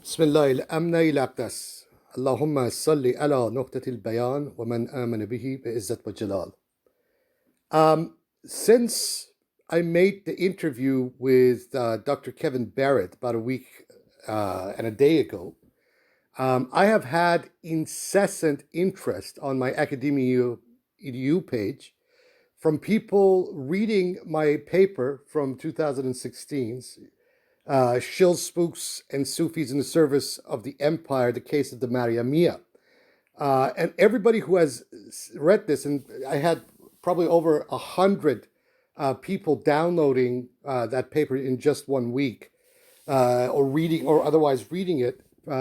بسم الله الأمن الأقدس اللهم صل على نقطة البيان ومن آمن به بعزة وجلال. Since I made the interview with Dr. Kevin Barrett about a week and a day ago, I have had incessant interest on my Maryamiyyah edu page from people reading my paper from 2016's Shills, Spooks, and Sufis in the Service of the Empire, the case of the Maryamiyyah. And everybody who has read this, and I had probably over 100 people downloading that paper in just 1 week, or reading or otherwise reading it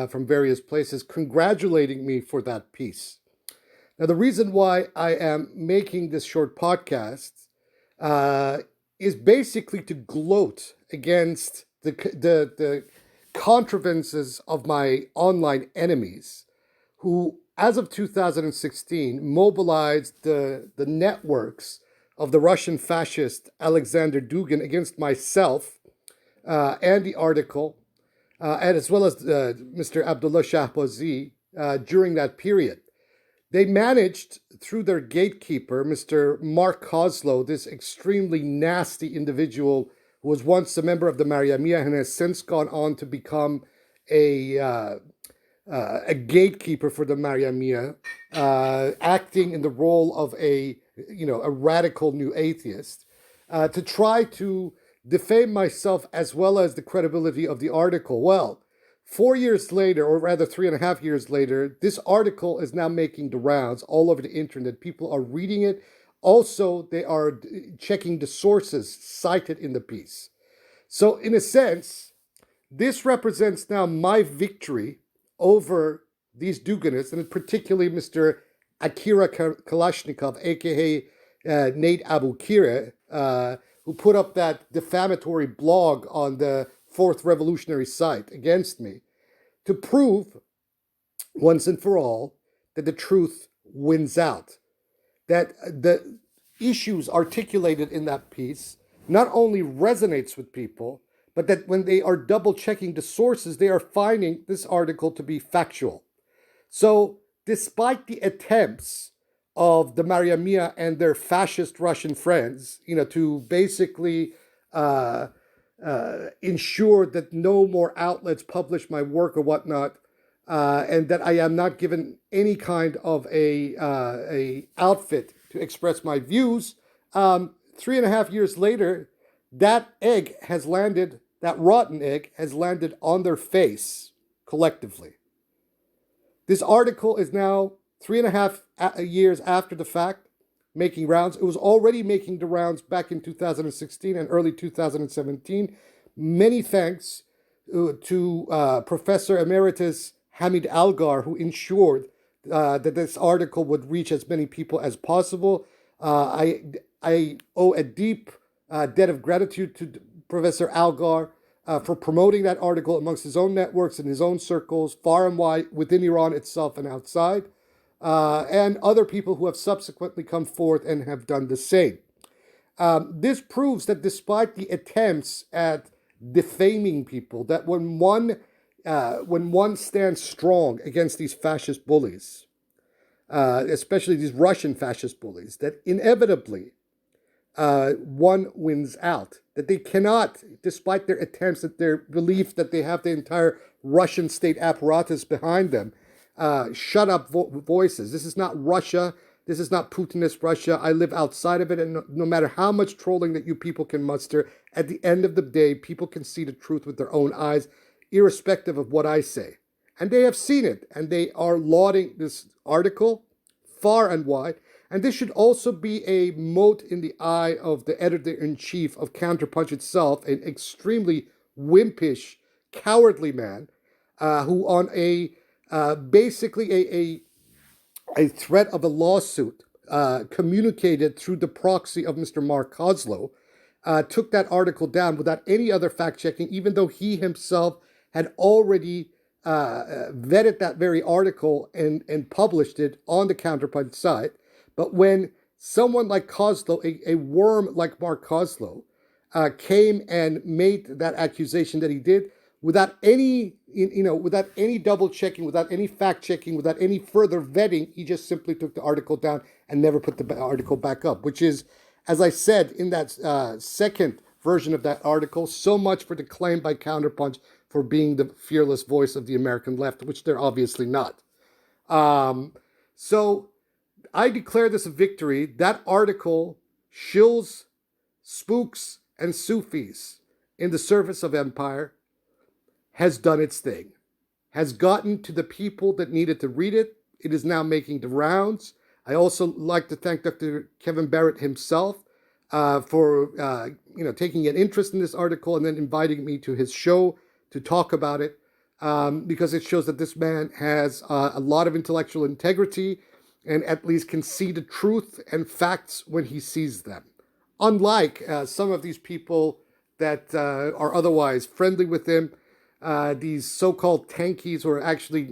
from various places, congratulating me for that piece. Now, the reason why I am making this short podcast is basically to gloat against the contrivances of my online enemies, who, as of 2016, mobilized the networks of the Russian fascist Alexander Dugin against myself and the article, and as well as Mr. Abdullah Shahbazi during that period. They managed, through their gatekeeper, Mr. Mark Kozlow, this extremely nasty individual who was once a member of the Maryamiyyah and has since gone on to become a gatekeeper for the Maryamiyyah, acting in the role of a radical new atheist, to try to defame myself as well as the credibility of the article. Well, 4 years later, or rather 3.5 years later, this article is now making the rounds all over the internet. People are reading it. Also, they are checking the sources cited in the piece. So, in a sense, this represents now my victory over these Duginists, and particularly Mr. Akira Kalashnikov, aka Nate Abu Kira, who put up that defamatory blog on the Fourth Revolutionary site against me, to prove once and for all that the truth wins out. That the issues articulated in that piece not only resonates with people, but that when they are double checking the sources, they are finding this article to be factual. So despite the attempts of the Maryamiyyah and their fascist Russian friends, to basically ensure that no more outlets publish my work or whatnot, and that I am not given any kind of a outfit to express my views. 3.5 years later, that egg has landed, that rotten egg has landed on their face collectively. This article is now 3.5 years after the fact, making rounds. It was already making the rounds back in 2016 and early 2017. Many thanks to Professor Emeritus Hamid Algar, who ensured that this article would reach as many people as possible. I owe a deep debt of gratitude to Professor Algar for promoting that article amongst his own networks and his own circles, far and wide, within Iran itself and outside. And other people who have subsequently come forth and have done the same. This proves that despite the attempts at defaming people, that when one stands strong against these fascist bullies, especially these Russian fascist bullies, that inevitably one wins out. That they cannot, despite their attempts, that their belief that they have the entire Russian state apparatus behind them, shut up voices. This is not Russia. This is not Putinist Russia. I live outside of it, and no matter how much trolling that you people can muster, at the end of the day, people can see the truth with their own eyes, irrespective of what I say. And they have seen it, and they are lauding this article far and wide. And this should also be a mote in the eye of the editor-in-chief of Counterpunch itself, an extremely wimpish, cowardly man, who on basically a threat of a lawsuit communicated through the proxy of Mr. Mark Kozlow, took that article down without any other fact-checking, even though he himself had already vetted that very article and published it on the Counterpunch site. But when someone like Kozlow, a worm like Mark Kozlow, came and made that accusation that he did, without any, without any double checking, without any fact checking, without any further vetting. He just simply took the article down and never put the article back up, which is, as I said in that second version of that article, so much for the claim by Counterpunch for being the fearless voice of the American left, which they're obviously not. So I declare this a victory. That article, Shills, Spooks, and Sufis in the service of empire, has done its thing, has gotten to the people that needed to read it. It is now making the rounds. I also like to thank Dr. Kevin Barrett himself for taking an interest in this article and then inviting me to his show to talk about it, because it shows that this man has a lot of intellectual integrity and at least can see the truth and facts when he sees them. Unlike some of these people that are otherwise friendly with him, these so-called tankies who are actually,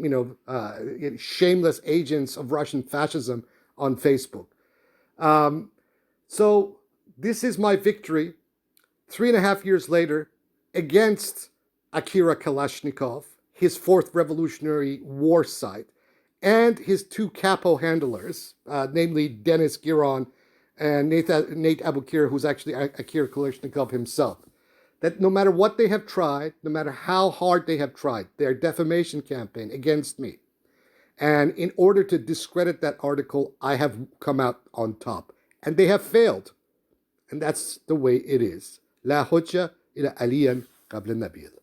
shameless agents of Russian fascism on Facebook. So this is my victory 3.5 years later against Akira Kalashnikov, his fourth Revolutionary War site, and his two capo handlers, namely Dennis Giron and Nate Abukir, who's actually Akira Kalashnikov himself. That no matter what they have tried, no matter how hard they have tried, their defamation campaign against me, and in order to discredit that article, I have come out on top. And they have failed. And that's the way it is. La hujja ila aliyan qabla nabil.